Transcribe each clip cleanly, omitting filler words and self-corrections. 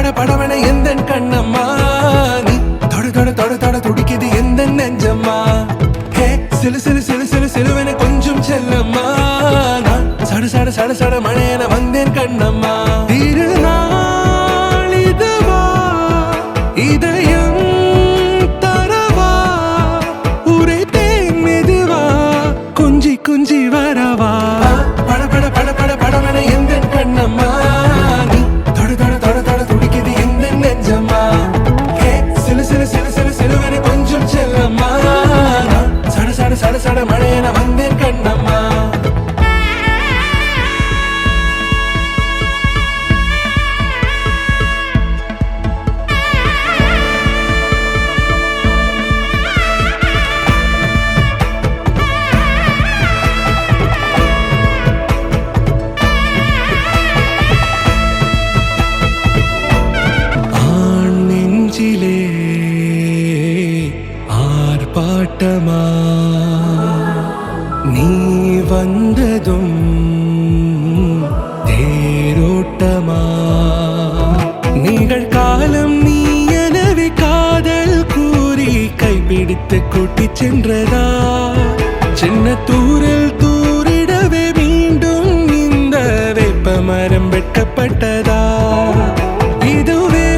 பட படவன எந்தன் கண்ணம்மா நீ தொட தொட தொட தொட துடிக்குது எந்த நெஞ்சம்மா ஹே சிலு சிலு சிலு சிலு சிலுவன கொஞ்சம் செல்லம்மா நான் சட சட சட சட மழையன வந்தேன் கண்ணம்மா திருநாள் இதுவா இதயம் தரவா உரைத்தேன் மெதுவா குஞ்சி குஞ்சி வரவா பட பட பட பட படவன எந்தன் கண்ணம்மா நீ தொட தொட தொட தொட துடிக்குது எந்த நெஞ்சம்மா ஹே சிலு சிலு சிலு சிலு சிலுவன கொஞ்சம் செல்லம்மா நான் சட சட சட சட மழையன வந்தேன் கண்ணம்மா ஆர்ப்பாட்டமா நீ வந்ததும் தேரோட்டமா நிகழ்காலம் நீ எனவே காதல் கூறி கைப்பிடித்து கூட்டிச் சென்றதா சின்ன தூரில் தூரிடவே மீண்டும் இந்த வேப்ப மரம் வெட்கப்பட்டதா இதுவே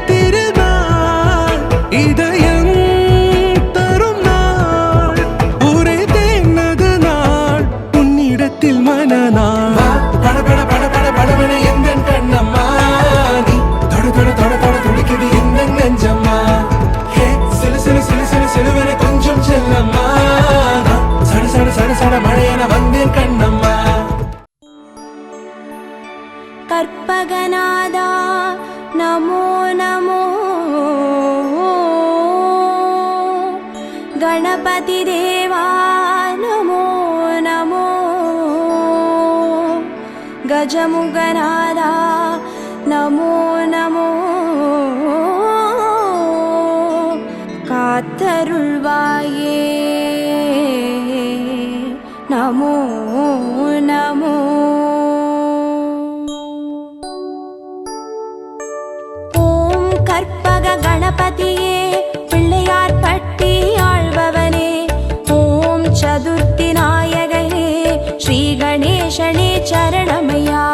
திருநாள் இதயம் தரும் நாள் உரைத்தேனது நாள் உன்னிடத்தில் மனநாள் பட பட பட பட படவன எந்தன் கண்ணம்மா நீ தொட தொட தொட தொட துடிக்குது எந்த நெஞ்சம்மா ஹே சிலு சிலு சிலு சிலு சிலுவன கொஞ்சம் செல்லம்மா சட சட சட சட மழையன வந்தேன் கண்ணம்மா கற்பகநாதா நமோ நமோ गणपति देवा नमो नमो गजमुगनादा नमो नमो कात्तरुள்வாயே नमो नमो ஓம் கற்பக கணபதியே பிள்ளையார் பட்டி ஆழ்பவனே ஓம் சதுர்த்தி நாயகனே ஸ்ரீ கணேசனே சரணமையா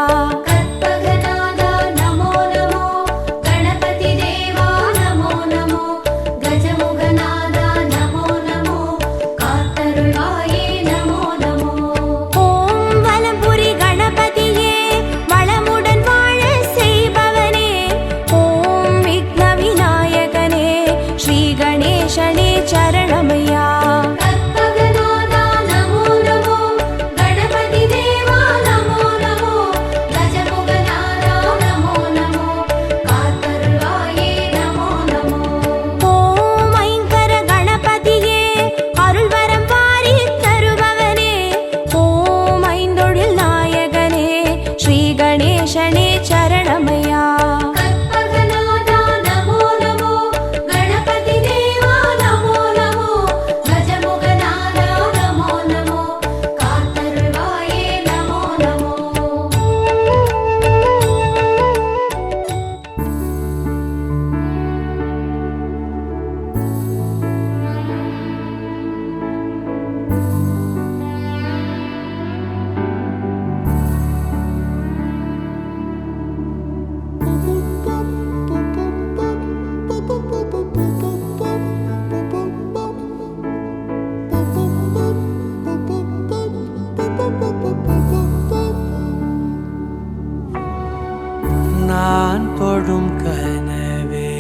நான் தொடும் கனவே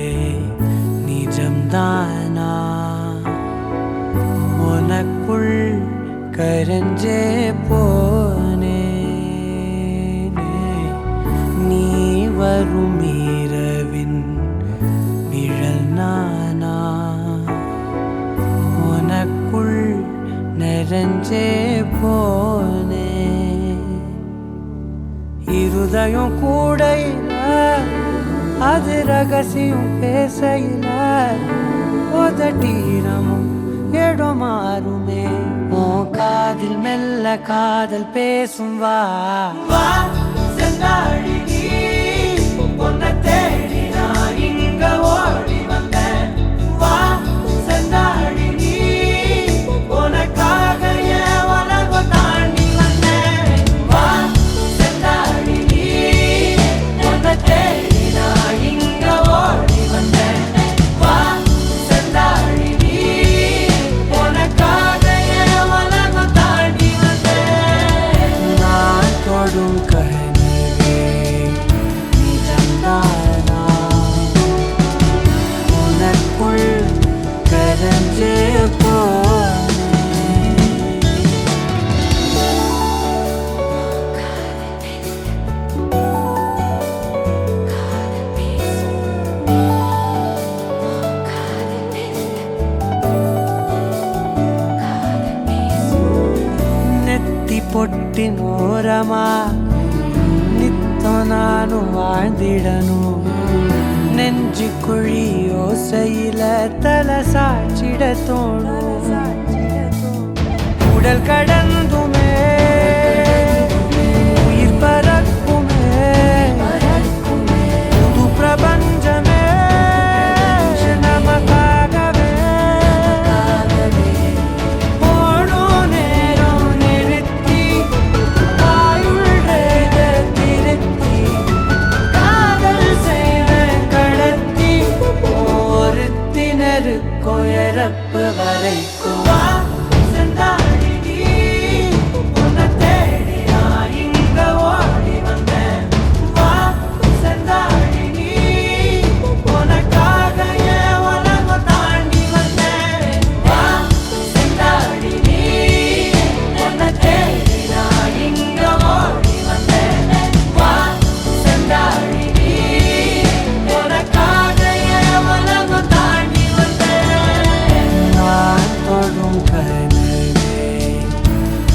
நிஜம்தானா உனக்குள் கரஞ்சே போனே நீ வரும் இரவின் நிழல் நானா உனக்குள் நிறைஞ்சே போனே இருதயம் கூடையில அது ரகசியம் பேசையில உதட்டீரமும் இடம் மாறுமே உன் காதில் மெல்ல காதல் பேசும் வா செந்தாழி நீ பொன்னத்தே கரைஞ்சே போனேன். நெத்தி பொட்டின் ஓரமா நித்தம் நானும் வாழ்ந்திடணும். நெஞ்சு குழி ஓசையில தலை சாச்சிட தோணும். உடல் கடந்துமே உயிர் பறக்குமே புது பிரபஞ்சமே நமக்காகவே போடும் நேரம் நிறுத்தி ஆயுள் ரேக திருத்தி காதல் செய்வேன் கடத்தி ஒருத்தினருக்கும் இறப்பு வரைக்கும். வா செந்தாடி நீ, உன்னை தேடி நான் இங்க ஓடி வந்தேன். வா செந்தாடி நீ, உனக்காக என் உலகம் தாண்டி வந்தேன். வா செந்தாடி நீ, உன்னை தேடி நான் இங்க ஓடி வந்தேன். வா செந்தாடி நீ, உனக்காக என் உலகம் தாண்டி வந்தேன். நான் தொடும் கனவே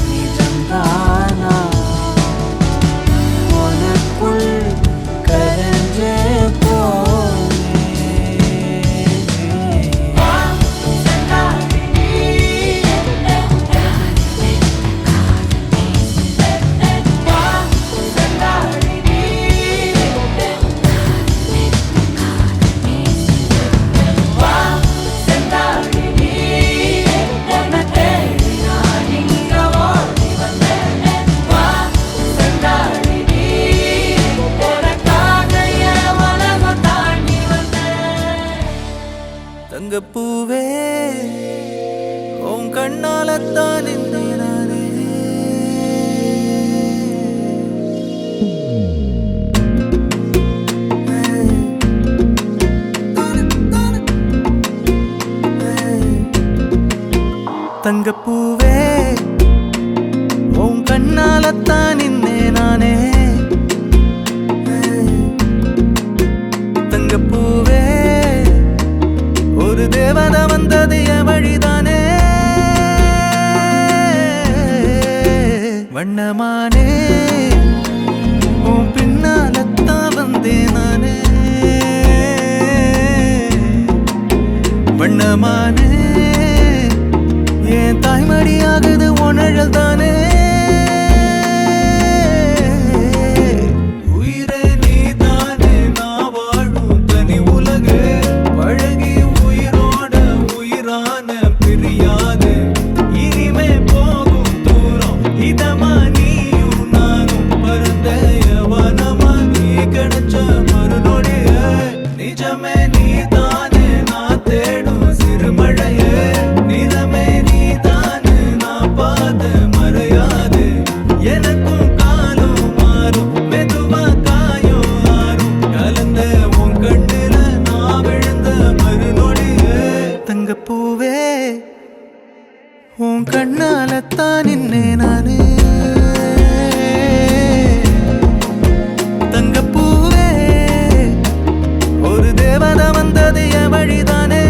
நிஜம்தானா? உனக்குள் கரைஞ்சே போனேன். வா செந்தாடி நீ, வா செந்தாடி நீ, வா செந்தாடி நீ, உன்னை தேடி நான் இங்க ஓடி வந்தேன். வா செந்தாடி நீ, உனக்காக என் உலகம் தாண்டி வந்தேன். தங்கப்பூவே உன் கண்ணாலத்தான் இருந்தேன் நானே. தங்கப்பூவே உன் கண்ணாலத்தான் இருந்தேன் நானே. தங்கப்பூவே ஒரு தேவதை வந்தது என் வழிதானே. வண்ணமானே உன் பின்னாலத்தான் வந்தேன் நானே. வண்ணமானே என் தாய்மடியாகுது உணழல் தானே. உயிரே நீதானே நான் வாழும் தனி உலகு. பழகி உயிரோட உயிரான பிரியாது. இனிமே போகும் தூரம் இதமா நீயும் நானும் பரந்த யவனமா நீ கிடைச்ச மறுநொடிய. நிஜமே நீதானே நான் தேடும் சிறுமழையே. நிறமே நீதானே நான் பார்த்த மறையாது. எனக்கும் காலம் மாறும் மெதுவா காயம் ஆறும். கலந்த உன் கண்ணுல நான் விழுந்த மறுநொடியே. தங்கப்பூவே உன் கண்ணாலத்தான் நின்னே நானே. தங்கப்பூவே ஒரு தேவதை வந்தது என் வழிதானே.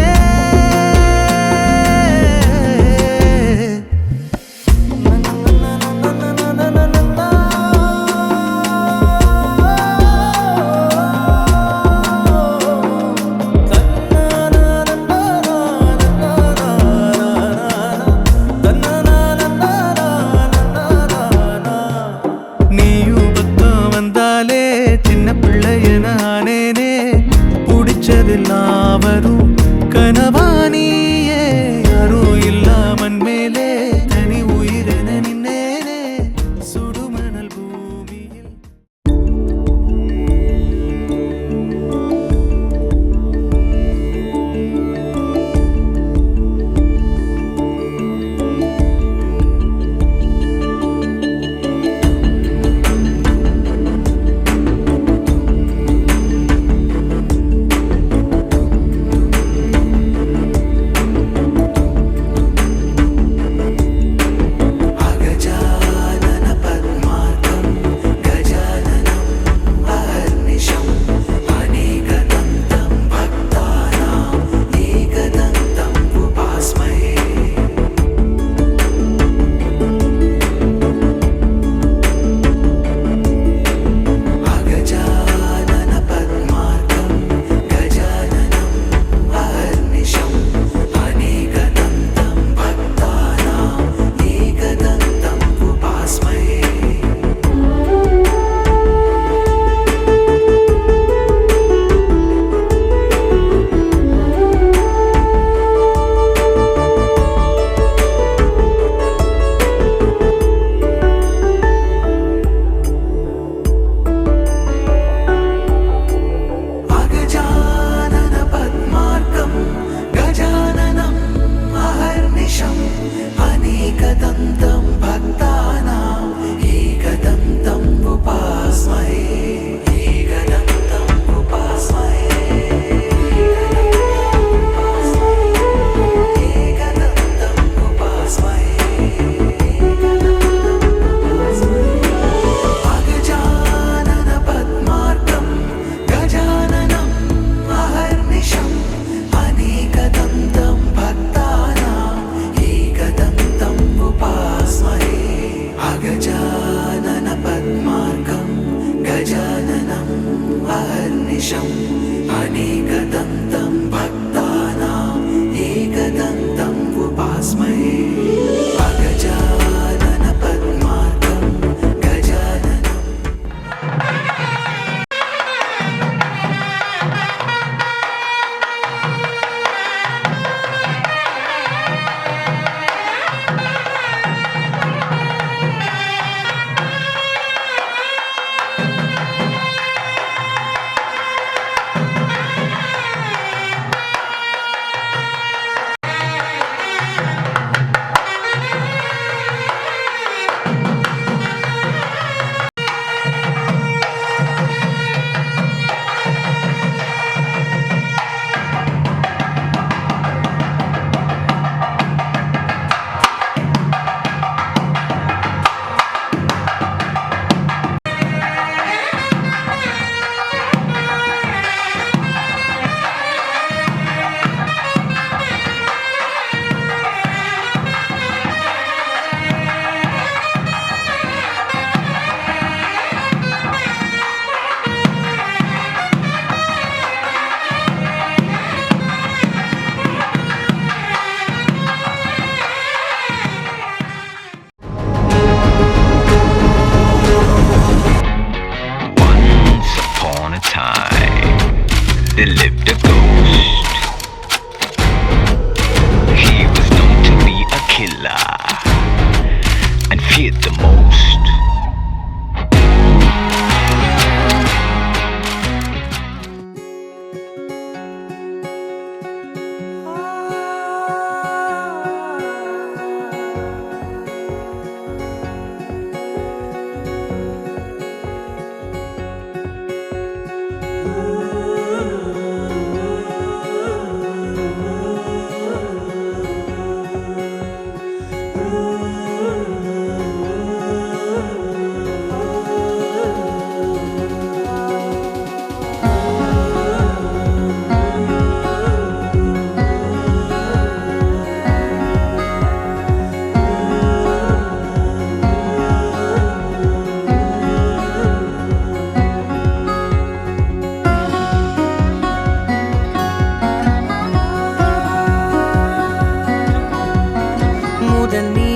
முதல் நீ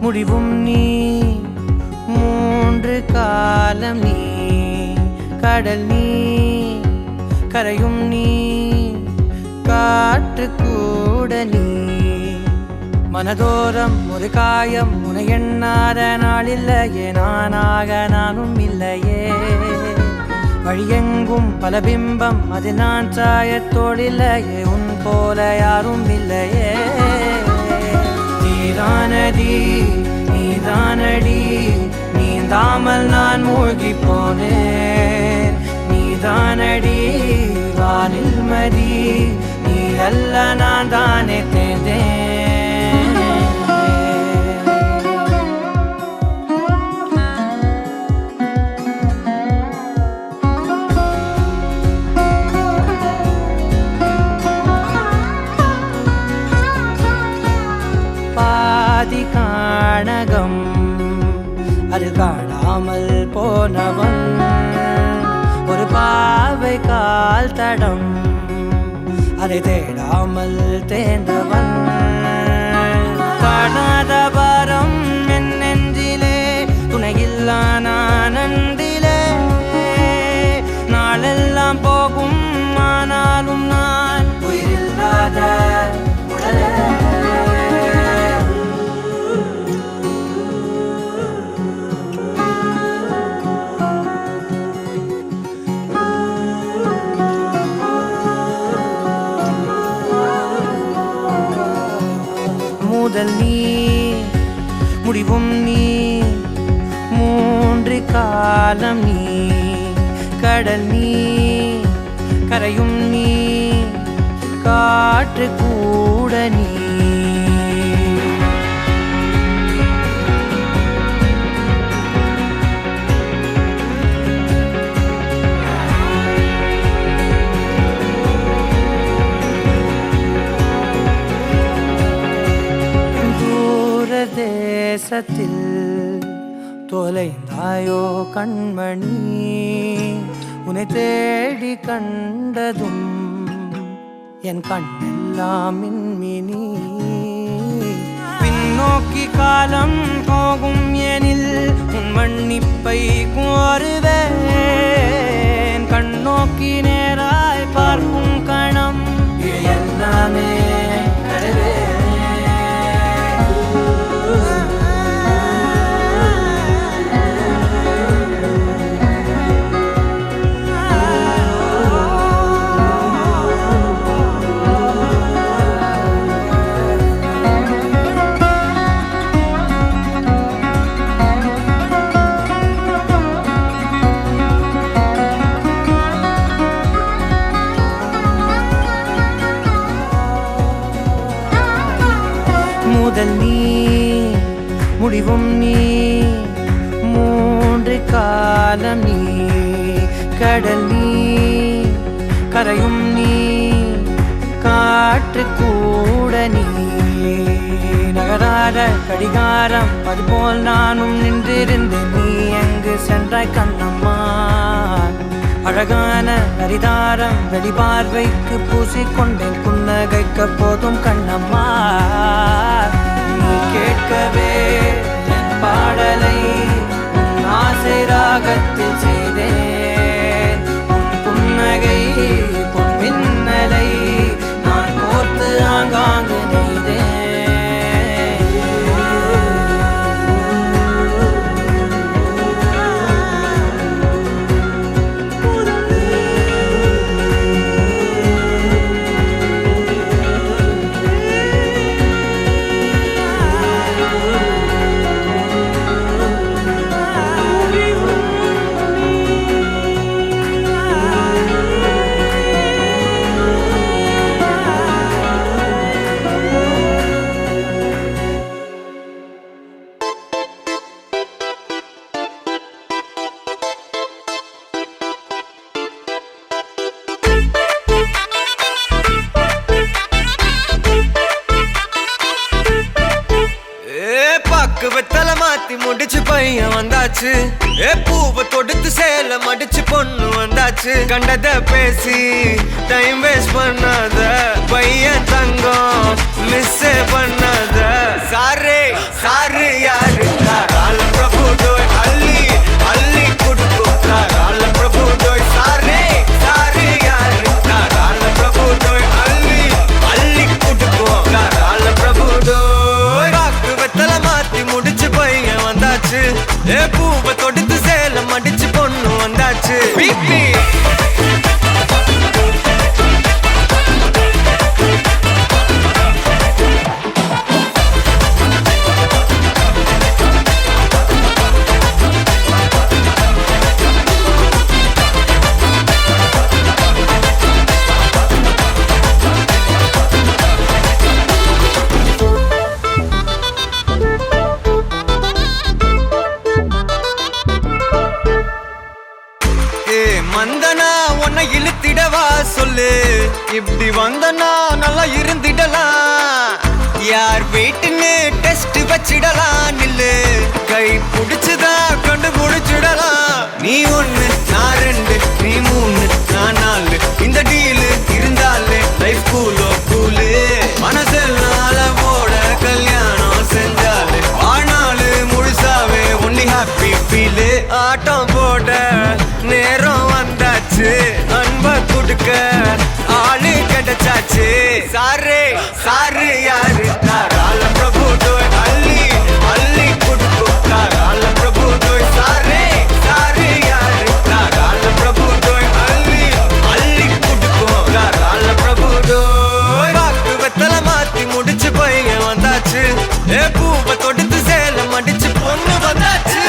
முடிவும் நீ மூன்று காலம் நீ கடல் நீ கரையும் நீ காற்று கூட நீ மனதோரம் ஒரு காயம் உன எண்ணாத நாளில்லையே நானாக நானும் இல்லையே வழியெங்கும் பல பிம்பம் அது நான் சாயத்தோடில்லையே உன் போல யாரும் இல்லையே நீதானடி நீதானடி நீந்தாமல் நான் மூழ்கி போனேன் நீதானடி வானில் மதி நீ அல்ல நான் தானே தேர்ந்தேன் பாதி காணகம் அது காணாமல் போனவன் ஒரு பாவை கால் தடம் அதை தேடாமல் தேர்ந்தவன் காணாத பாரம் என் நெஞ்சிலே துணையில்லா நான் அன்றிலே நாளெல்லாம் போகும் ஆனாலும் நான் உயிரில்லாத உடலே முதல் நீ முடிவும் நீ மூன்று காலம் நீ கடல் நீ கரையும் நீ காற்று கூட நீ தேசத்தில் தொலைந்தாயோ கண்மணி உன்னை தேடி கண்டதும் என் கண்ணெல்லாம் மின்மினி பின்னோக்கி காலம் போகும் எனில் உன் மன்னிப்பை கோருவேன் கண்ணோக்கி நேராய் பார்க்கும் கணம் எல்லாமே முதல் நீ முடிவும் நீ மூன்று காலம் நீ கடல் நீ கரையும் நீ காற்று கூட நீ நகராத கடிகாரம் அதுபோல் நானும் நின்றிருந்தேன் நீ எங்கு சென்றாய் கண்ணம்மா அழகான அரிதாரம் வெளிபார்வைக்கு பூசிக்கொண்டேன் புன்னகைக்க போதும் கண்ணம்மா நீ கேட்கவே என் பாடலை உன் ஆசை ராகத்தில் செய்தேன் உன் புன்னகை பொன் மின்னலை நான் கோர்த்து ஆங்காங்கு நெய்தேன் வெத்தல மாத்தி முடிச்சு பையன் வந்தாச்சு பூவை தொடுத்து சேல மடிச்சு பொண்ணு வந்தாச்சு கண்டத பேசி டைம் வேஸ்ட் பண்ணாத பையன் தங்கம் மிஸ் பண்ணாத வந்தாச்சு பிபி மந்தனா உன்னை இழுத்திடவா சொல்லு இப்படி வந்தனா நல்லா இருந்திடலாம் யார் வீட்டுன்னு டெஸ்ட் வச்சிடலாம் நில்லு கை பிடிச்சுதா கண்டு முடிச்சிடலாம் நீ ஒண்ணு நான் ரெண்டு நீ மூணு நான் நாலு இந்த டீலு இருந்தாலே லைஃப் கூலோ கூலு மனசெல்லாம் போட கல்யாணம் செஞ்சாலே ஆனாலு முழுசாவே ஒன்லி ஹாப்பி ஃபீலு ஆட்டம் போட நேரம் வந்தாச்சு அன்ப கொடுக்க ஆளு கிடைச்சாச்சு சாரு சாரு யாரு தாராள பிரபு தோய் அள்ளி அள்ளி கொடுக்கும் தாராள பிரபு தோய் சாரு சாரு யாரு தாராள பிரபு தோய் அள்ளி அள்ளி கொடுக்கும் தாராள பிரபு தோய் வாக்கு வெத்தல மாத்தி முடிச்சு பையன் வந்தாச்சு பூவை தொடுத்து சேலம் அடிச்சு பொண்ணு வந்தாச்சு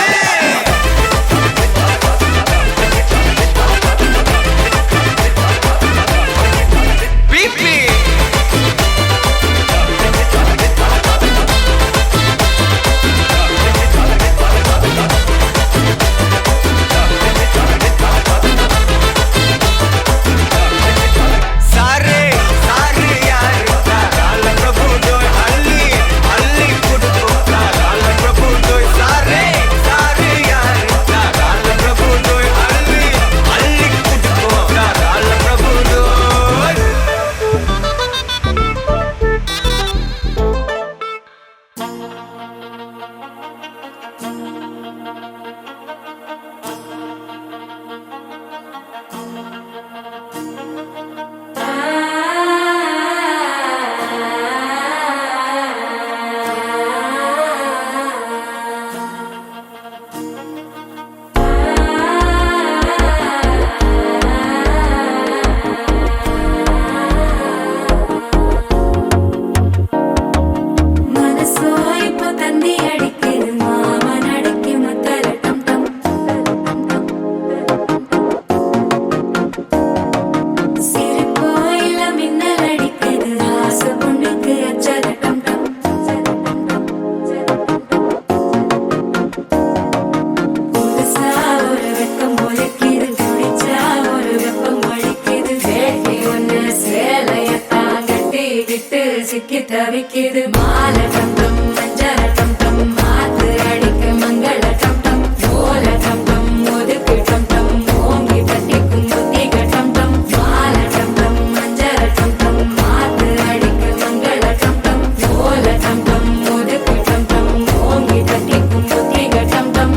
சிக்கி தவிக்குது மாலை டம் டம் மஞ்சள டம் டம் மாத்து அடிக்க மங்கள டம் டம் ஓல டம் டம் ஒதுக்கு டம் டம் ஓங்கி தட்டிக்கும் புத்திக டம் டம் மாலை டம் டம் மஞ்சள டம் டம் மாத்து அடிக்க மங்கள டம் டம் ஓல டம் டம் ஒதுக்கு டம் டம் ஓங்கி தட்டிக்கும் புத்திக டம் டம்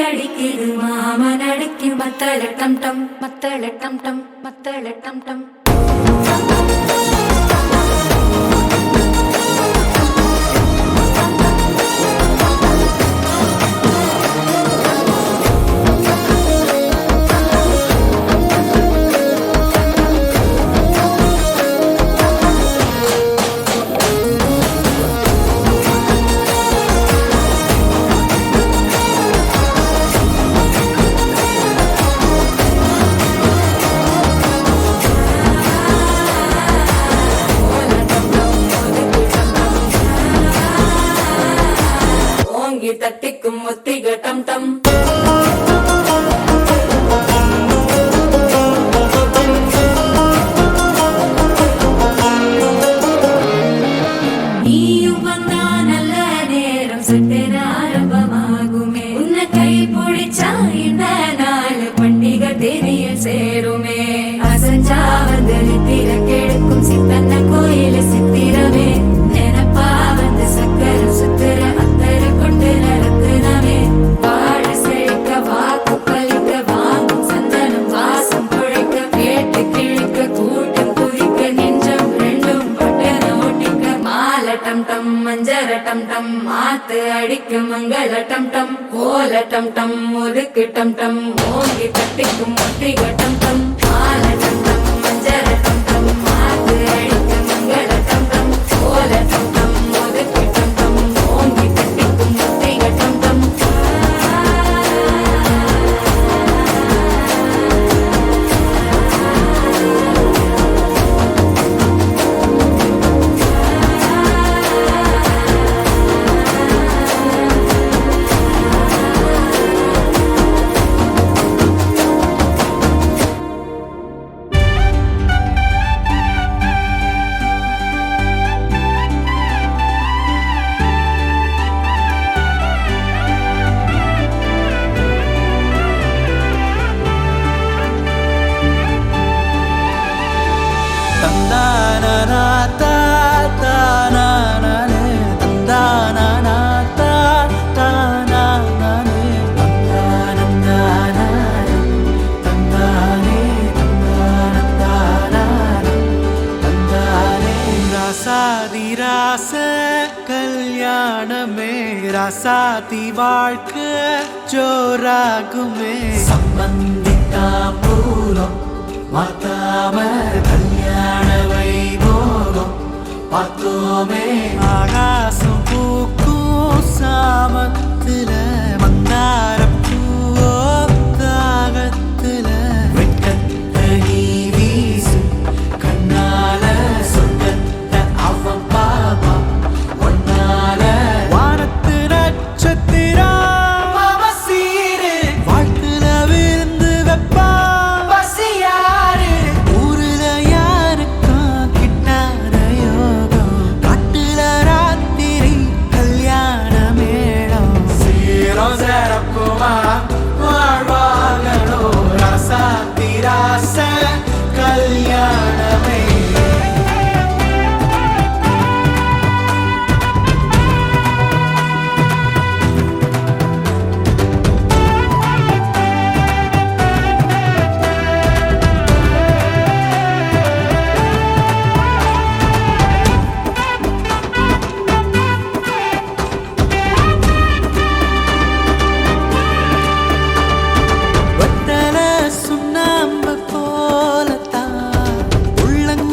அடிக்குது மாமன் அடிக்கு மத்தள டம் டம் மத்தள டம் டம் மத்தள டம் டம் டம் டம் மாத்து அடிக்கும் மங்கள டம் டம் ஓல டம் டம் ஒதுக்கு டம் டம் ஓங்கி தட்டிக்கும் முட்டிக டம் டம் மால டம் டம் மஞ்சள டம் டம் மாத்து அடிக்கும் மங்கள டம் டம் ஓல டம் டம் ஒதுக்கு டம் டம் ஓங்கி தட்டிக்கும் முட்டிக டம் டம் ராச கல்யாணமே ராசாதி வாழ்க்கை ஜோராகுமே சம்பந்திக்கா பூரம் மாத்தாம கல்யாண வைபோகம் பார்த்தோமே ஆகாசம் பூக்கும் சாமத்துல மந்தார பூவோ தாகத்துல வெட்கத்தை நீ வீசு கண்ணால சொந்தத்தை அவன் பாப்பா ஒன்னால வானத்து நட்சத்திரம் அவசீரு வாழ்த்துல விருந்து வெப்பா பசியாரு ஊருல யாருக்கும் கிட்டாத யோகம் காட்டுல ராத்திரி கல்யாண மேளம் சீரம் சிறப்புமா வாழ்வாகனோ ராசாத்தி ராச கல்யாணமே சுண்ணாம்பு போலத்தான் உள்ளங்க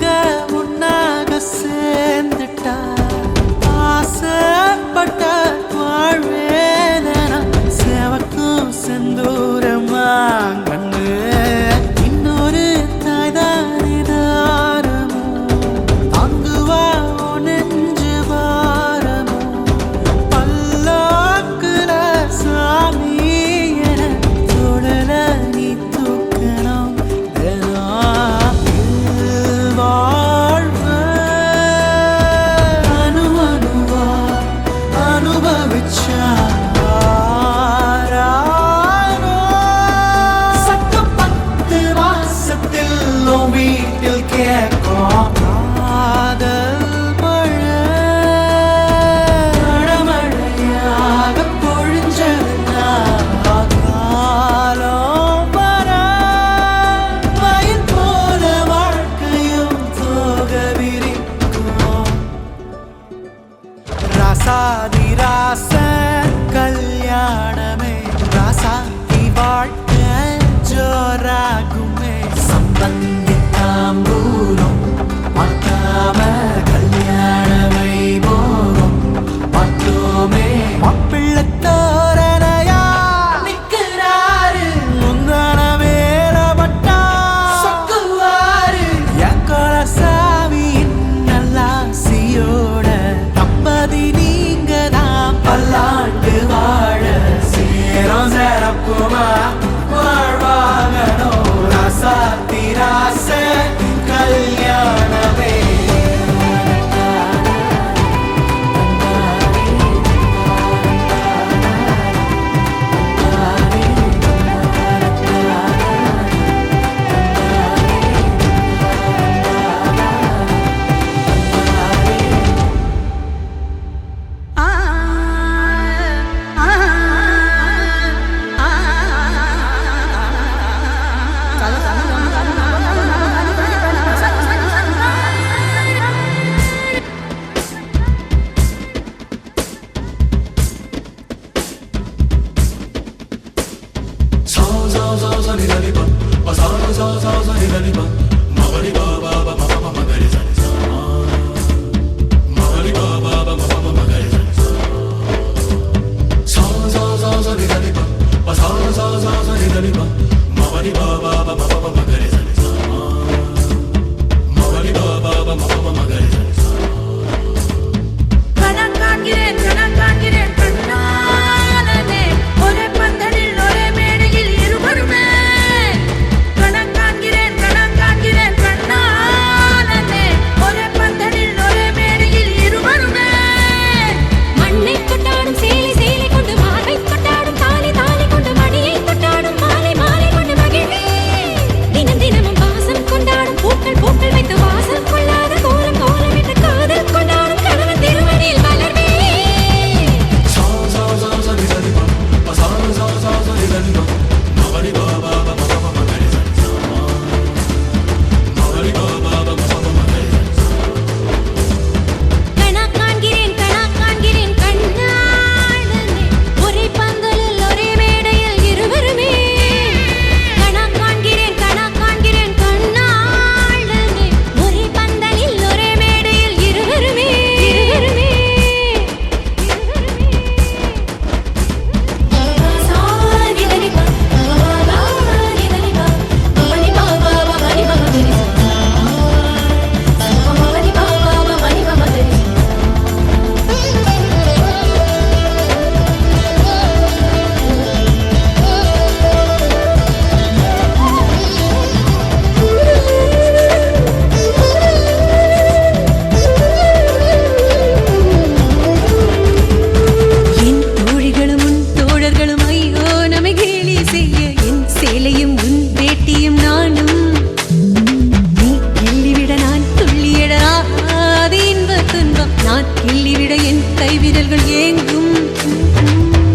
நான் கிள்ளிவிட என் கைவிரல்கள் ஏங்கும்.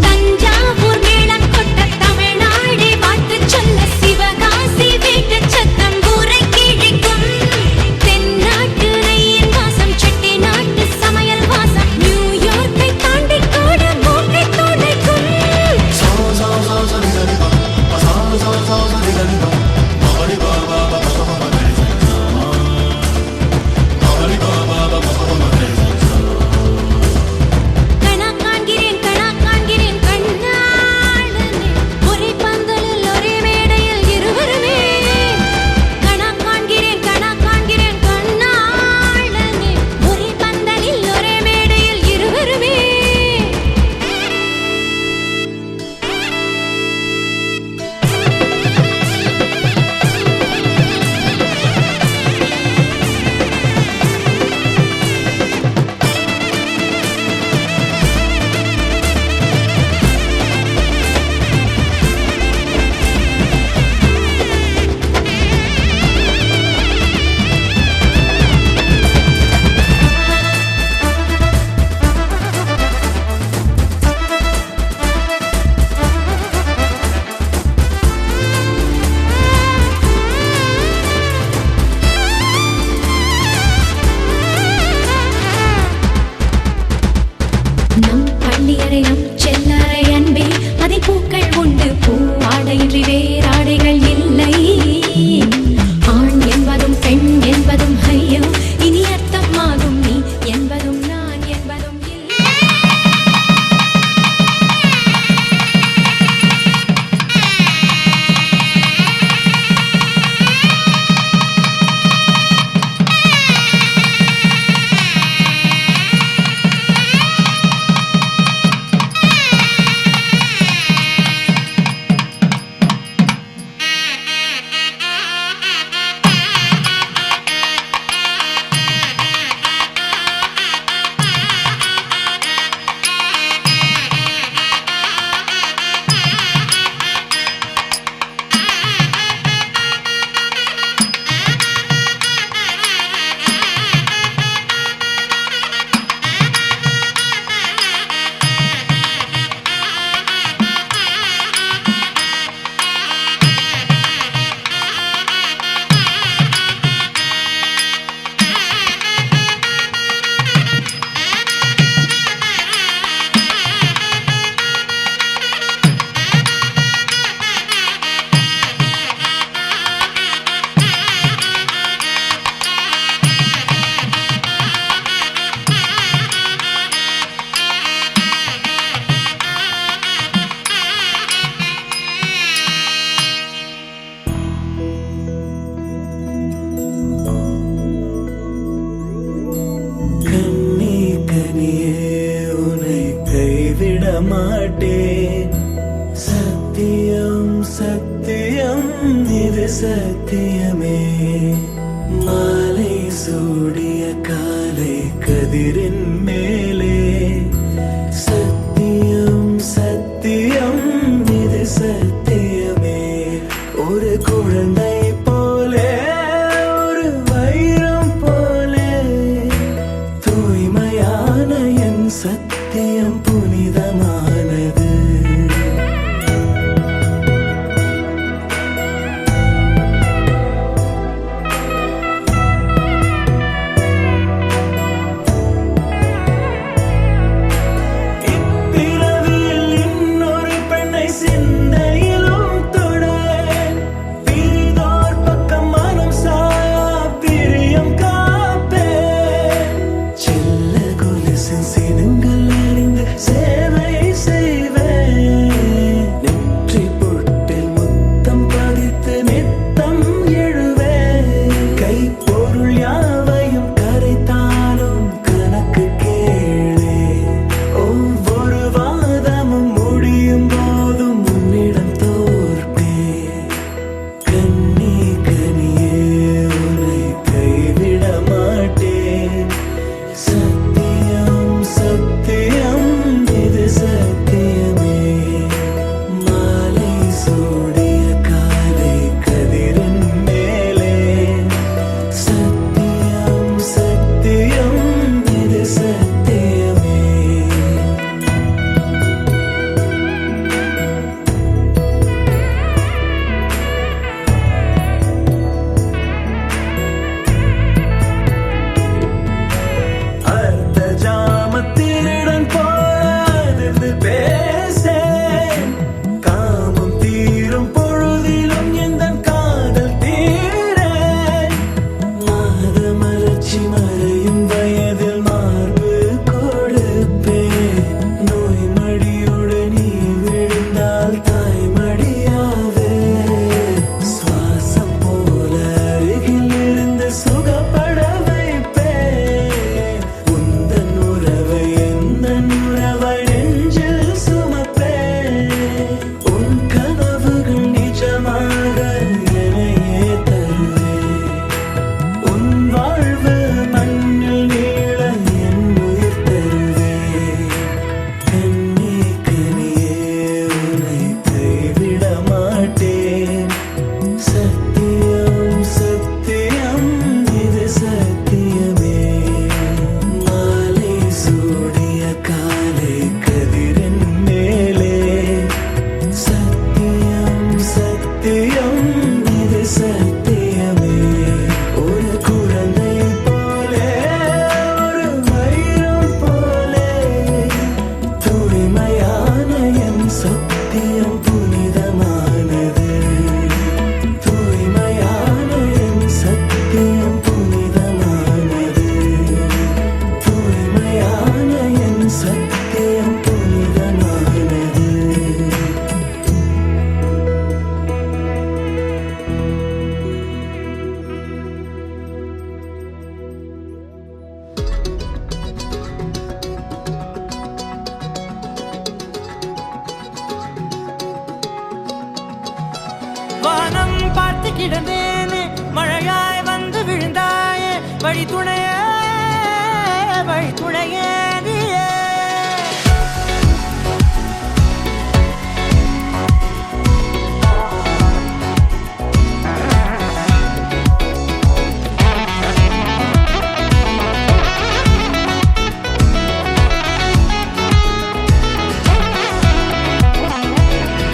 தஞ்சாவூர் மேளம் கொட்ட தமிழ்நாடே வாழ்த்து சொல்ல சிவகாசி வீட்டு சத்தம் ஊரை கிழிக்கும். தென்னாட்டு நெய்யின் வாசம் செட்டி நாட்டு சமையல் வாசம் நியூயார்க்கை தாண்டி கூட மூக்கை துடைக்கும். கணா காண்கிறேன் கண்ணாளனே ஒரே பந்தலில் ஒரே மேடையில் இருவருமே. கணா காண்கிறேன் கண்ணாளனே ஒரே பந்தலில் ஒரே மேடையில் இருவருமே. நம் பள்ளியறை நம் செல்லறை அன்பே அதில் பூக்கள் உண்டு பூவாடையின்றி வேறாடைகள் இல்லை. ஆண் என்பதும் பெண் என்பதும் ஐயோ இனி அர்த்தமாகும் நீ என்பதும் நான் என்பதும் இல்லை. கண்ணே கனியே உன்னை கைவிட மாட்டேன். சத்தியம் சத்தியம் இது சத்தியமே. மாலை சூடிய காலை கதிரின் மேலே சத்தியம் சத்தியம் இது சத்தியமே. ஒரு குழந்தை போலே ஒரு வைரம் போலே தூய்மையான என் சத்தியம் புனிதமானது. வழி துணையே வழி துணையே நீயே.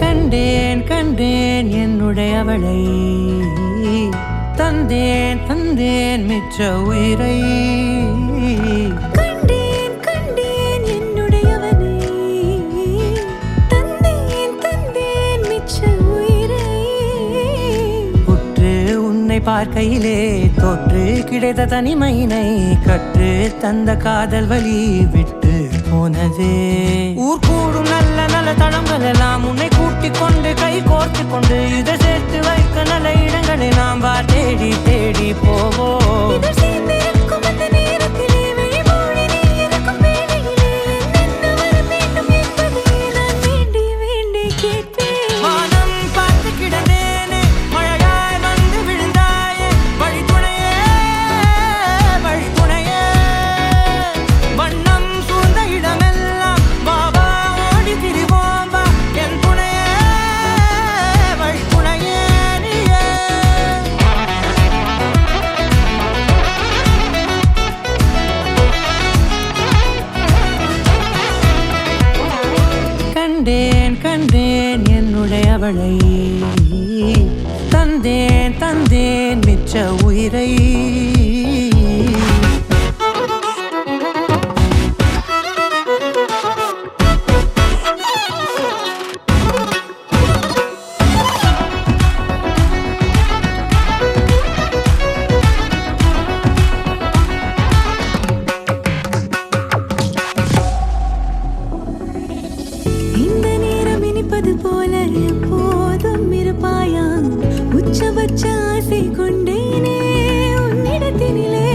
கண்டேன் கண்டேன் என்னுடையவளை, தந்தேன் தந்தேன் மிச்ச உயிரை. கண்டேன் கண்டேன் என்னுடையவனை, தந்தேன் தந்தேன் மிச்ச உயிரை. உற்று உன்னை பார்க்கையிலே தோற்று கிடைத்த தனிமையினை கற்று தந்த காதல் வழி விட்டு போனதே. ஊர் கூடும் நல்ல நல்ல தளங்கள் எல்லாம் உன்னை கூட்டிக் கொண்டு கை கோர்த்து கொண்டு இதை சேர்த்து வைக்க நல்ல இடங்களை நாம் வா தேடி தேடி போவோம். இதழ் சேர்ந்திருக்கும் அந்த நேரத்திலே விழிமூடி நீ இருக்கும் வேளையிலே என்னென்ன வர வேண்டும் என்பதை நான் வேண்டி வேண்டி கேட்பேன். வானம் பார்த்து கிடந்தேனே, மழையாய் வந்து விழுந்தாயே, வழி துணையே வழி துணையே. வண்ணம் சூழ்ந்த இடமெல்லாம் வா வா ஓடி திரிவோம் வா, என் துணையே வழி துணையே நீயே. கண்டேன் கண்டேன் என்னுடையவளை, தந்தேன் தந்தேன் மிச்ச உயிரை. இந்த நேரம் இனிப்பது போல எப்போதும் இருப்பாயா, உச்சபட்ச ஆசை கொண்டேனே உன்னிடத்தினிலே.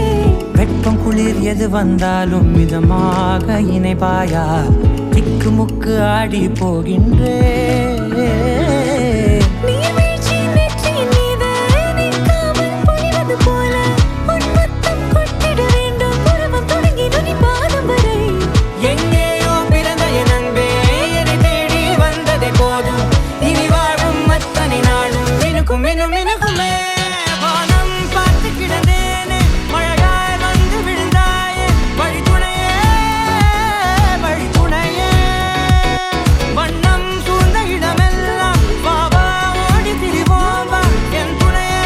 வெப்பம் குளிர் எது வந்தாலும் மிதமாக இணைப்பாயா, திக்கு முக்கு ஆடி போகின்றே. நீர்வீழ்ச்சி நெற்றியின் மீது நிற்காமல் பொழிவது போல உன் முத்தம் கொட்டிட வேண்டும், உருவம் தொடங்கி நுனி பாதம் வரை. எங்கேயோ பிறந்த என் அன்பே, என்னை தேடி வந்ததே போதும், இனி வாழும் அத்தனை நாளும் மினுக்கும் மினும் மினுக்குமே. வானம் பார்த்து கிடந்தேனே, மழையாய் வந்து விழுந்தாயே, வழி துணையே வழி துணையே. வண்ணம் சூழ்ந்த இடமெல்லாம் வா வா ஓடி திரிவோம் வா, என் துணையே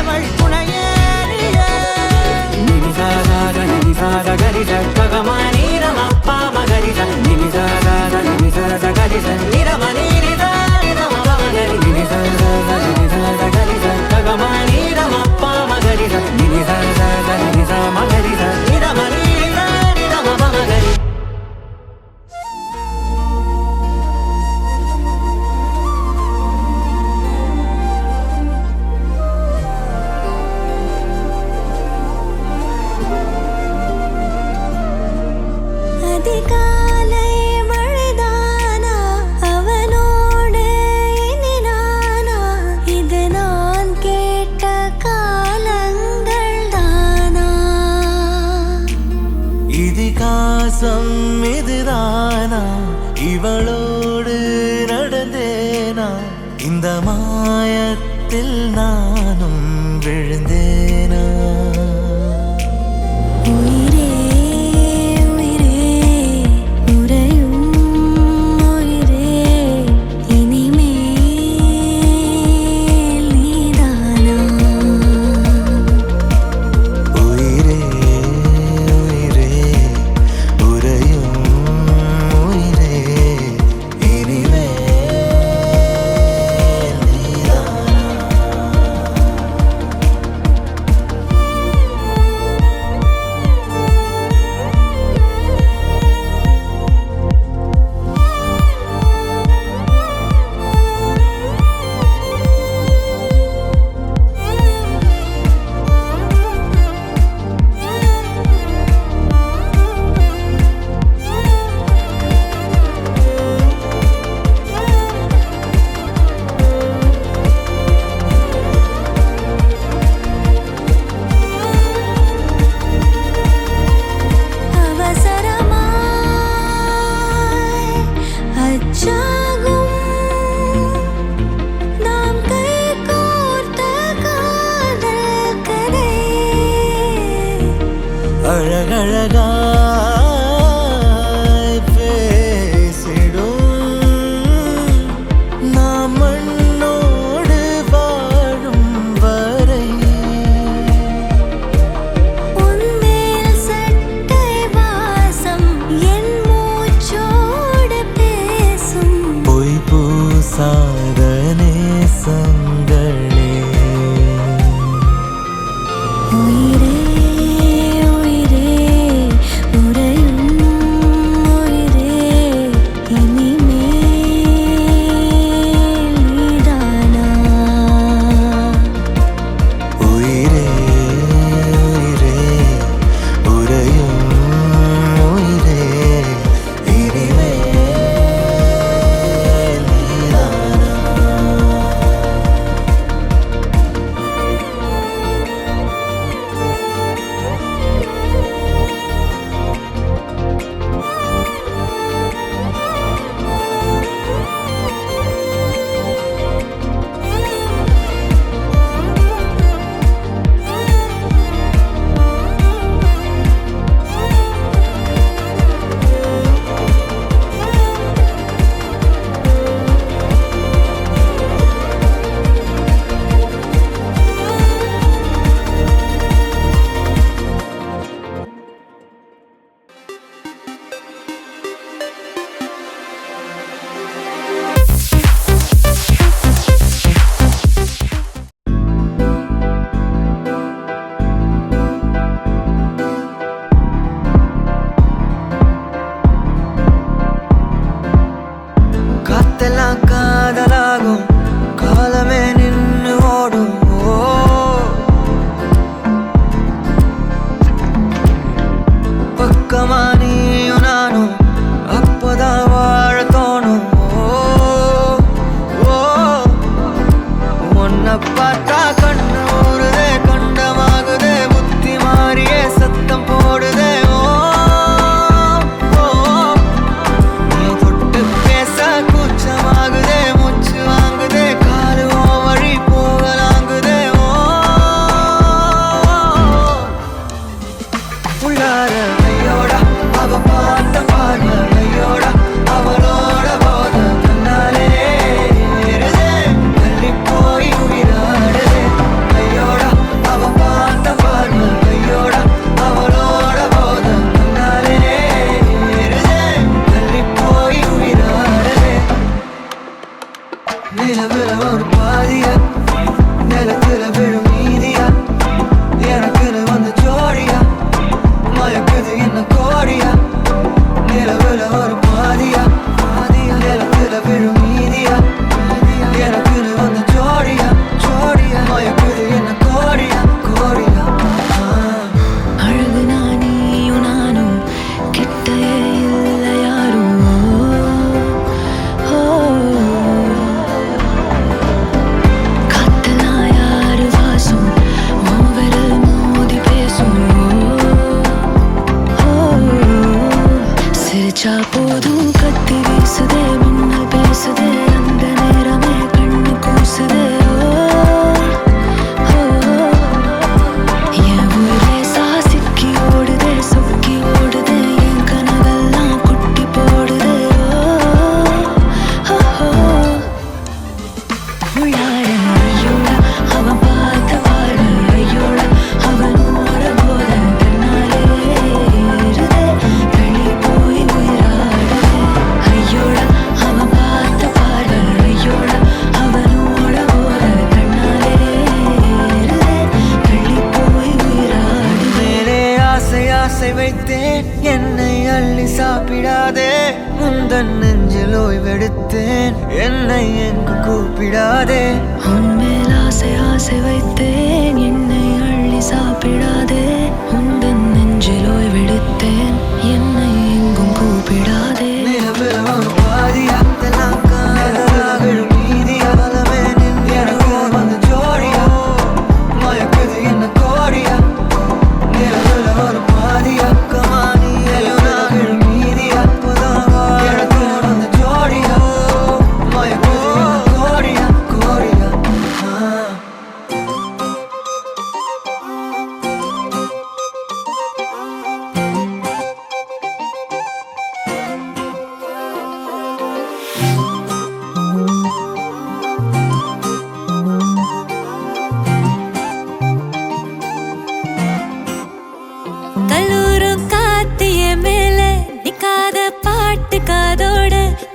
வழி துணையே நீயே. நினிசாத நினிசாத கரிச ககமானி ரமப்பா மகரிச, நினிசாத நினிசாத கரிச நிரமணி நிதா நிதம மகரி. நினிசாத நினிசாத கரிச ககமானி ரமப்பா மகரிச, நினிசாத நினிசா மகரிச நிரமணி நிதா நிதம மகரி. அதிகாலை மழைதானா, அவனோடு இனி நானா, இது நான் கேட்ட காலங்கள் தானா. இதிகாசம் இதுதானா, இவளோடு நடந்தேனா, இந்த மாயத்தில் நானும் விழுந்தேனா. உயிரே உயிரே உறையும் உயிரே, இனிமேல் நீதானா. உயிரே உயிரே உறையும் உயிரே, இனிமேல் நீதானா. அழகழகாய் பேசிடும் நாம் மண்ணோடு வாழும் வரை உன்மேல் சட்டை வாசம் என் மூச்சோடு பேசும் பொய் பூசாத நேசங்களே உயிரே உயிரே உறையும் உயிரே இனிமேல் நீதானா உயிரே உயிரே உறையும் உயிரே இனிமேல் நீதானா காத்தெல்லாம் காதலாகும் காலமே நின்று ஓடும் ஓ பக்கமா நீயும் நானும் அப்போதான் வாழ தோணும் ஓ ஓ உன்னை பார்த்தா கண்ணு ஊறுதே கண்டமாகுதே புத்தி மாறியே சத்தம் போடுதே ஓ ஓ நீ தொட்டு பேச கூச்சமாகுதே மூச்சு வாங்குதே காலு ஓ வழி போகலாங்குதே ஓ உள்ளார ஐயோடா அவ பார்த்த பார்வை ஐயோடா அவளோட போத தன்னாலே ஏறுதே தள்ளி போய் உயிராடுதே ஐயோடா அவ பார்த்த பார்வை ஐயோடா அவளோட போத தன்னாலே ஏறுதே தள்ளி போய் உயிராடுதே நிலவுல ஒரு பாதியா நிலத்துல விழும் நீதியா எனக்குன்னு வந்து ஜோடியா மயக்குது என்ன கோடியா நிலவுல ஒரு பாதியா நிலத்துல விழும் நீதியா எனக்குன்னு வந்து ஜோடியா ஜோடியா மயக்குது என்ன கோடியா கோடியா அழகு நானியும் நானும் கிட்டயே இல்லை யாரும் ஓ காத்தெல்லாம் யாரு வாசம் உன் விரல் மோதி பேசும் ஓ சிரிச்சா போதும் கத்தி வீசுதே மின்னல் பேசுதே அந்த நேரமே கண்ணு கூசுதே ஓ என் உயிரே சாசிக்கி ஓடுதே சொக்கி ஓடுதே என் கனவெல்லாம் குட்டி போடுதே ஓ உள்ளார ஐயோடா அவன் பார்த்த பார்வை ஐயோடா அவனோட போத தன்னாலே ஏறுதே தள்ளி போய் உயிராடுதே ஐயோடா அவன் பார்த்த பார்வை ஐயோடா அவனோட போத தன்னாலே ஏறுதே தள்ளி போய் உயிராடுதே மேலே ஆசை ஆசை வைத்தேன் என்னை அள்ளி சாப்பிடாதே முந்தன் நெஞ்சில் ஓய்வெடுத்தேன் என்னை எங்கு கூப்பிடாதே உன்மேல் ஆசை ஆசை வைத்தேன் என்னை அள்ளி சாப்பிடாதே உந்தன் நெஞ்சில் ஓய்வெடுத்தேன் என்னை எங்கும் கூப்பிடாதே நிலவுல ஒரு பாதியா இதெல்லாம் காதலா விழும் நீதியா பலமே நின்று எனக்கு வந்து ஜோடியா மயக்குது என்ன கோடியா நிலவுல ஒரு பாதியா கமானி எல்லாம் விழும் நீதியா எனக்கு வந்து ஜோடியா மயக்குது என்ன கோடியா கோடியா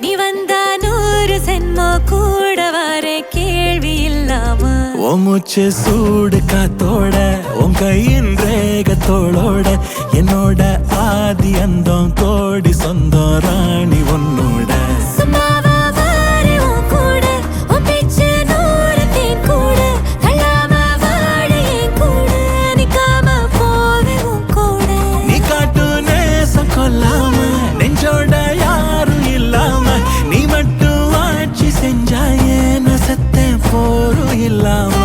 நீ வந்தா 100 சென்மோ கூட வர கேள்வி இல்லாம உன் மூச்சு சூடு காத்தோட உன் கையின் ரேகத்தோளோட என்னோட ஆதி அந்தம் கோடி சொந்தம் ராணி உன்னோட சும்மாவா வாரே உன் கூட உன் பேச்சு 100 தேன் கூட கல்லாம வாழ என் கூட நிக்காம போவே உன் கூட நீ காட்டு நேசம் கொல்லாம நெஞ்சோட யாரும் இல்லாம நீ மட்டும் ஆட்சி செஞ்சாயே நசத்தேன் போரும் இல்லாம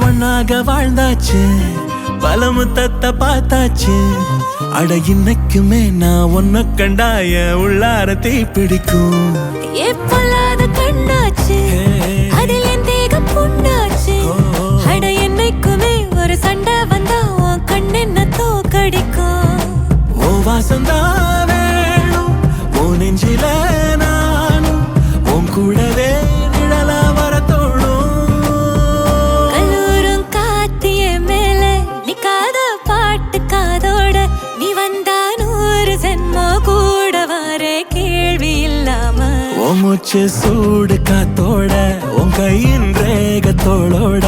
ஒன்னாக வாழ்ந்தாச்சு பல முத்தத்தை பார்த்தாச்சு அட இன்னைக்குமே நான் உன்னை கண்டாய உள்ளார தீ பிடிக்கும் எப்பொல்லாத கண்ணாச்சு அதில் என் தேகம் புண்ணாச்சு அட என்னைக்குமே ஒரு சண்டை வந்தா உன் கண்ணென்ன தோக்கடிக்கும் ஓ வாசந்தா வேணும் ஓ நெஞ்சில நானும் உன் கூடவே நிழலா வர தோணும் கல்லூரும் காத்திய மேல நிக்காத பாட்டு காதோட நீ வந்தா 100 சென்மோ கூட வர கேள்வி இல்லாம உன் மூச்சு சூடு காத்தோட உன் கையின் ரேகத்தோளோட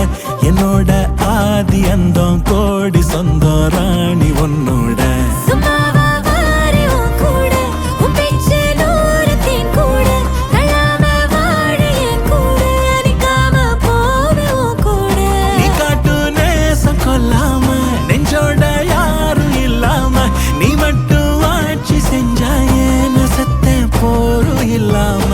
என்னோட ஆதி அந்தம் கோடி சொந்தம் ராணி உன்னோட சும்மாவா வாரே உன் கூட உன் பேச்சு 100 தேன் கூட கல்லாம வாழ என் கூட நிக்காம போவே உன் கூட நீ காட்டு நேசம் கொல்லாம நெஞ்சோட யாரும் இல்லாம நீ மட்டும் ஆட்சி செஞ்சாயே நசத்தேன் போரும் இல்லாம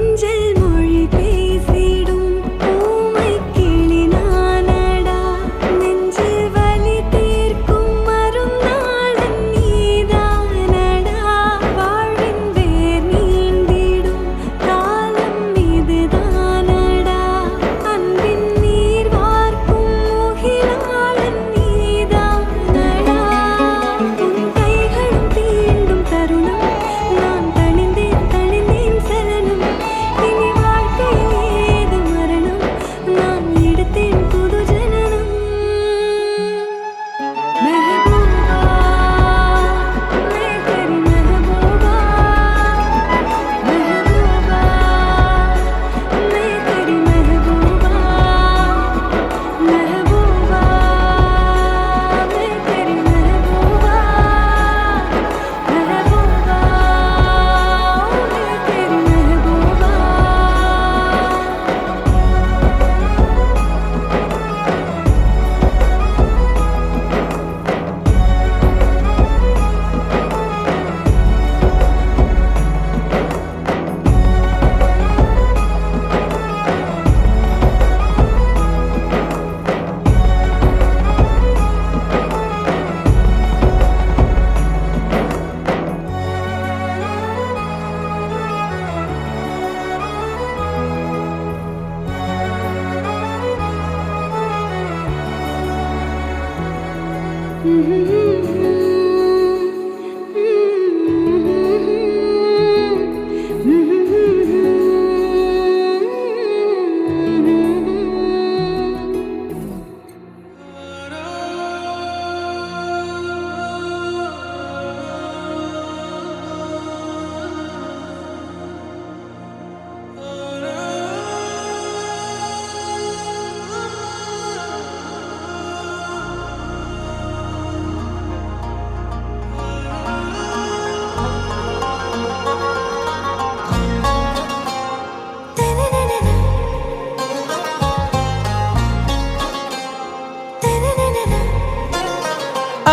கொஞ்சல் மொழி பேசிடும் ஊமை கிளி நானடா நெஞ்சில் வலி தீர்க்கும் மருந்தாளன் நீதானடா வாழ்வின் வேர் நீண்டிடும் காலம் இதுதானடா அன்பின் நீர் வார்க்கும் முகிலாளன் நீதானடா உன் கைகளும் தீண்டும் தருணம் நான் தணிந்தேன் சலனம் இனி வாழ்க்கையில் ஏது மரணம் நான் எடுத்தேன் புது ஜனனம் மெஹபூபா மே தெரி மெஹபூபா மெஹபூபா மே தெரி மெஹபூபா மெஹபூபா மே தெரி மெஹபூபா மெஹபூபா மே தெரி மெஹபூபா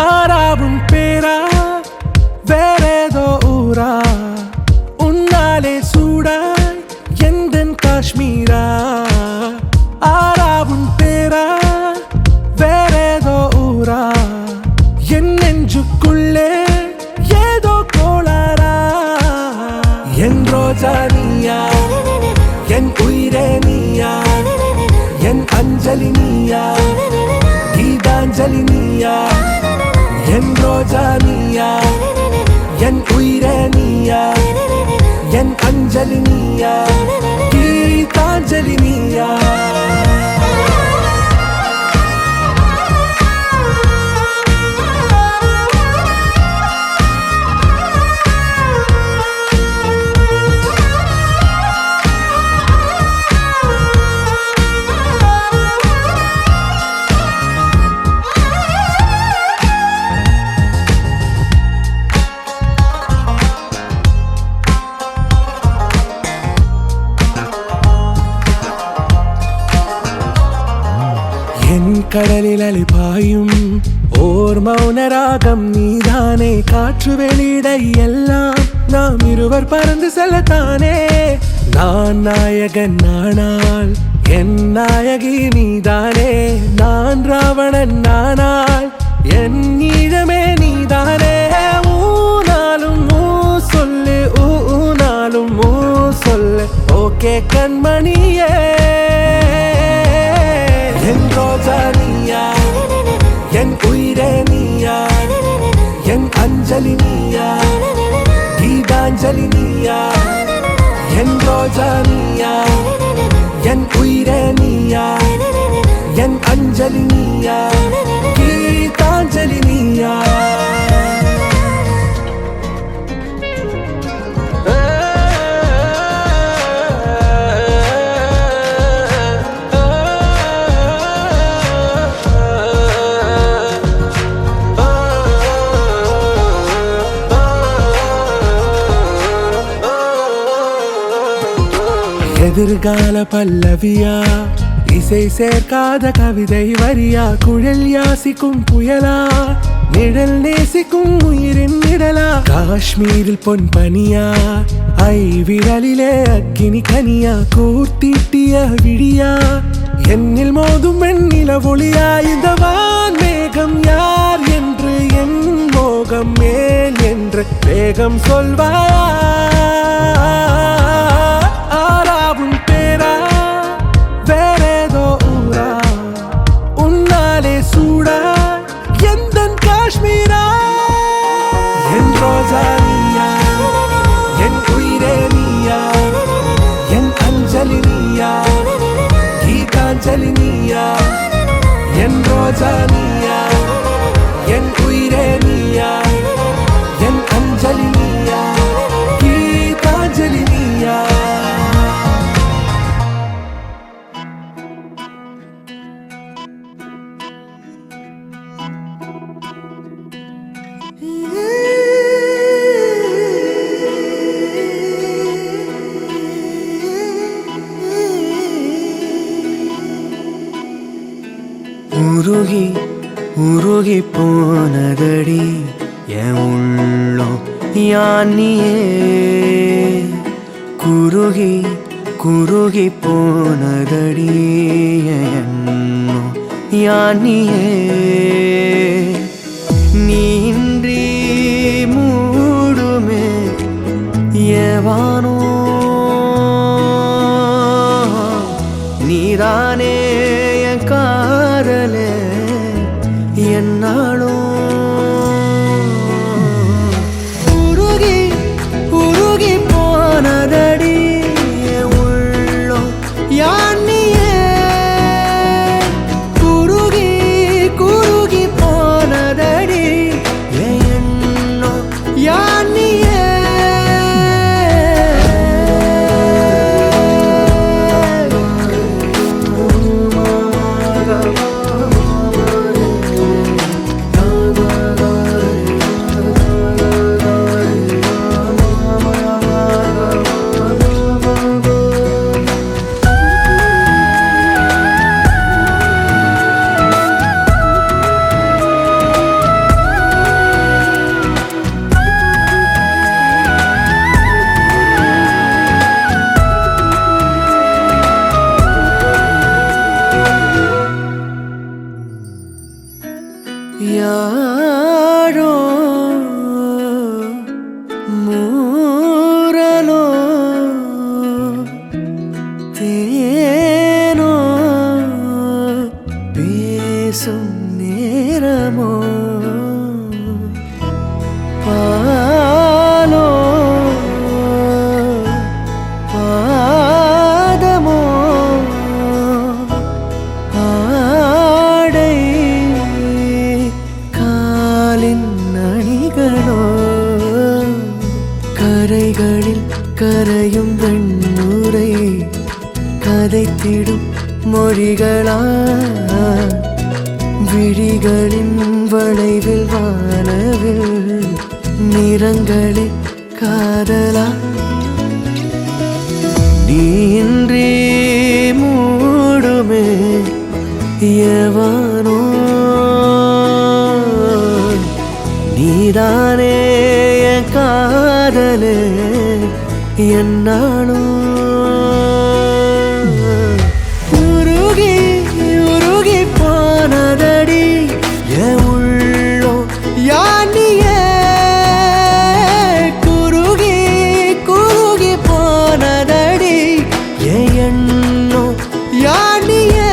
ஆறாவும் பேரா வேறேதோ ஊரா உன்னாலே சூடாய் எந்தன் காஷ்மீரா ஆறாவும் பேரா வேறேதோ ஊரா என் நெஞ்சுக்குள்ளே ஏதோ கோளாரா என் ரோஜா நீயா என் உயிரே நீயா என் அஞ்சலி நீயா கீதாஞ்சலி நீயா என் ரோஜா நீயா என் உயிரே நீயா என் அஞ்சலி நீயா கீதாஞ்சலி நீயா என் கடலில் அலைபாயும் ஓர் மௌன ராகம் நீதானே காற்று வெளியிட எல்லாம் நாம் இருவர் பறந்து செல்லத்தானே நான் நாயகன் நானால் என் நாயகி நீதானே நான் ராவணன் நானால் என் ஈழமே நீதானே ஊனாலும் ஊ சொல்லு ஊனாலும் ஊ சொல்லு ஓகே கண்மணியே என் ரோஜா நீயா என் உயிரே நீயா என் அஞ்சலி நீயா கீதாஞ்சலி நீயா என் ரோஜா நீயா என் உயிரே நீயா என் அஞ்சலி நீயா கீதாஞ்சலி நீயா எதிர்கால பல்லவியா இசை சேர்க்காத கவிதை வரியா குழல் யாசிக்கும் புயலா நிழல் நேசிக்கும் உயிரின் நிழலா காஷ்மீரில் பொன் பனியா விரலிலே அக்கினி கனியா கூர்த்திட்டிய விழியா என்னில் மோதும் வெண்ணில ஒளியா இந்த வான்மேகம் யார் என்று என் மோகம் மேல் என்று வேகம் சொல்வாயா ஆறாவும் பேரா வேறேதோ ஊரா உன்னாலே சூடா எந்தன் காஷ்மீரா என் ரோஜா நீயா என் உயிரே நீயா என் அஞ்சலி நீயா கீதாஞ்சலி நீயா என் ரோஜா நீயா என் உயிரே நீயா என் அஞ்சலி நீயா கீதாஞ்சலி நீயா உருகி உருகி போனதடி என் உள்ளம் யானியே குருகி குருகி போனதடி என் எண்ணம் யானியே நீன்றி மூடுமே ஏவானோ நீதானே என் காதலே என்னாலும் உருகி உருகி போனதடி என் உள்ளம் யானியே குருகி குருகி போனதடி என் எண்ணம் யானியே யாரோ மூரலோ தேனோ பேசும் நேரமோ பாலோ பாதமோ ஆடை காலின் அணிகளோ கரைகளில் கரையும் வெண்ணுரை கதைத்திடும் மொழிகளா விழிகளின் வளைவில் வானவில் நிறங்களில் காதலா நீன்றி மூடுமே எவனோ நீதானே என் காதலே என்னாலும் உருகி உருகி போனதடி என் உள்ளம் யானியே குருகி குருகி போனதடி என் எண்ணம் யானியே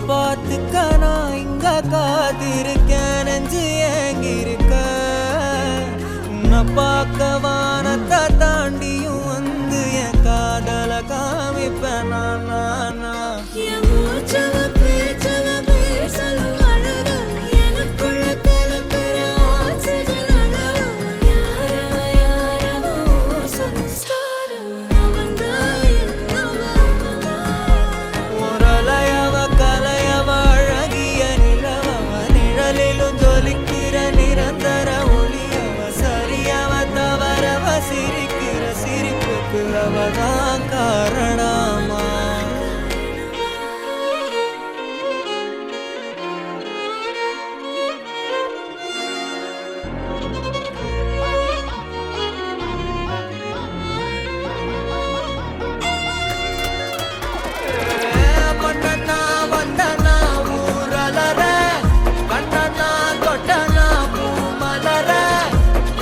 பார்த்துக்க நான் இங்க காத்திருக்கேன் நெஞ்சு ஏங்கிருக்க உன்னை பார்க்க வானத்தை தாண்டியும் வந்து என் காதல காமிப்பேன் நான் என் மூச்சவ பேச்சவ பேசலும் அழகு எனக்குள்ள கலக்கிற ஆக்சிஜன் அளவு யாரவ சொல்லும் ஸ்டார் அவன்தான் என்னவா முரளையவ கலையவ அழகிய நிலவவ நிழலிலும் ஜொலிக்கிற நிரந்தர ஒளியவ சரியவ தவறவ சிரிக்கிற சிரிப்புக்கு அவதான் காரணமா மன்னனா வந்தனா ஊரலர கண்ணனா கொட்டனா பூமலர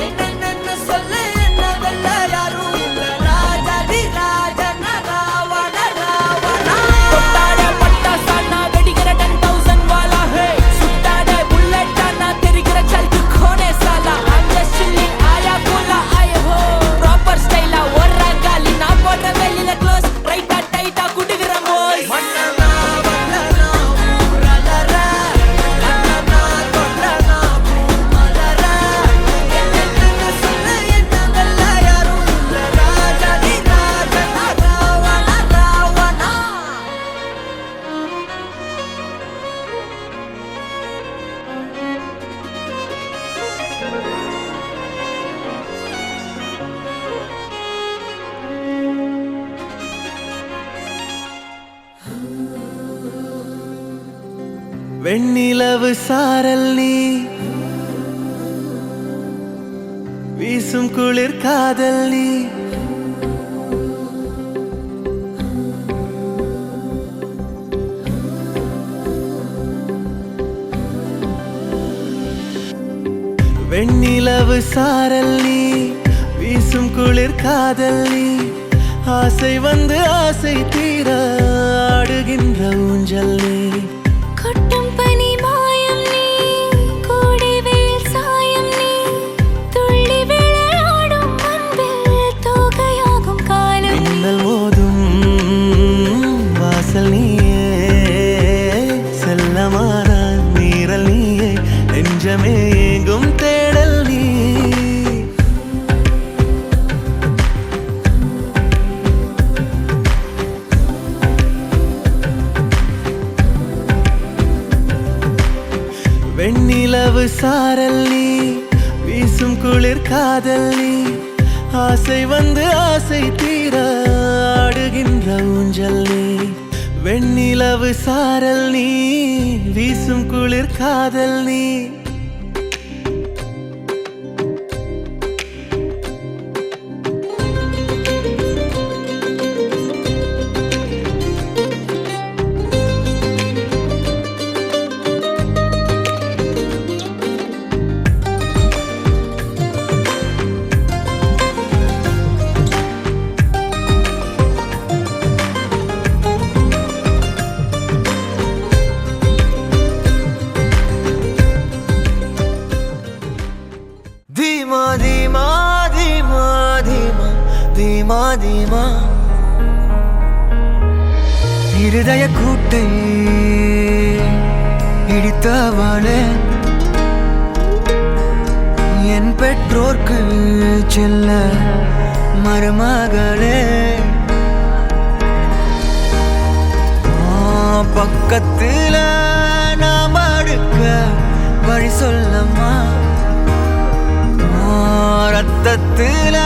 என்ன சொல்ல என்ன வெல்ல யாரும் இல்ல ராஜாதி ராஜன ராவண ராவணா கொட்டாட பட்டாசானா வெடிக்கிற 10,000 வாலா ஹே சுட்டாட புல்லட்டானா தெரிகிற சல்கு கோனே சாலா I'm just chilling ஆயா கோலா ஆய ஹோ ப்ராப்பர் ஸ்டைலா ஒரா காலி நான் போடுற வெளியில க்ளோஸ் ரைட்டா டைட்டா குடுக்குற மோஸ் மன்னனா வந்தனா ஊரலர கண்ணனா கொட்டனா பூமலர என்ன சொல்ல என்ன வெல்ல யாரும் இல்ல ராஜாதி ராஜன ராவண ராவணா வெண்ணிலவு சாரல் நீ வீசும் குளிர் காதல் நீ வெண்ணிலவு சாரல் நீ வீசும் குளிர் காதல் நீ ஆசை வந்து ஆசை தீர ஆடுகின்ற ஊஞ்சல் நீ கொட்டும் பனி மாயம் நீ கோடை வெயில் சாயம் நீ துள்ளி விளையாடும் அன்பில் தோகையாகும் காலம் நீ. மின்னல் மோதும் வாசல் நீயே செல்லமான நீரல் நீயே நெஞ்சமே எங்கும் தேடல் நீ வெண்ணிலவு சாரல் நீ வீசும் குளிர் காதல் நீ ஆசை வந்து ஆசை தீர ஆடுகின்ற ஊஞ்சல் நீ வெண்ணிலவு சாரல் நீ வீசும் குளிர் காதல் நீ धीमा धीमा धीमा धीमा धीमा धीमा இருதய கூட்டை இடித்தவளே என் பெற்றோர்க்கு செல்ல மருமகளே பக்கத்துல நாம் அடுக்க வழி சொல்லம்மா ரத்தத்துல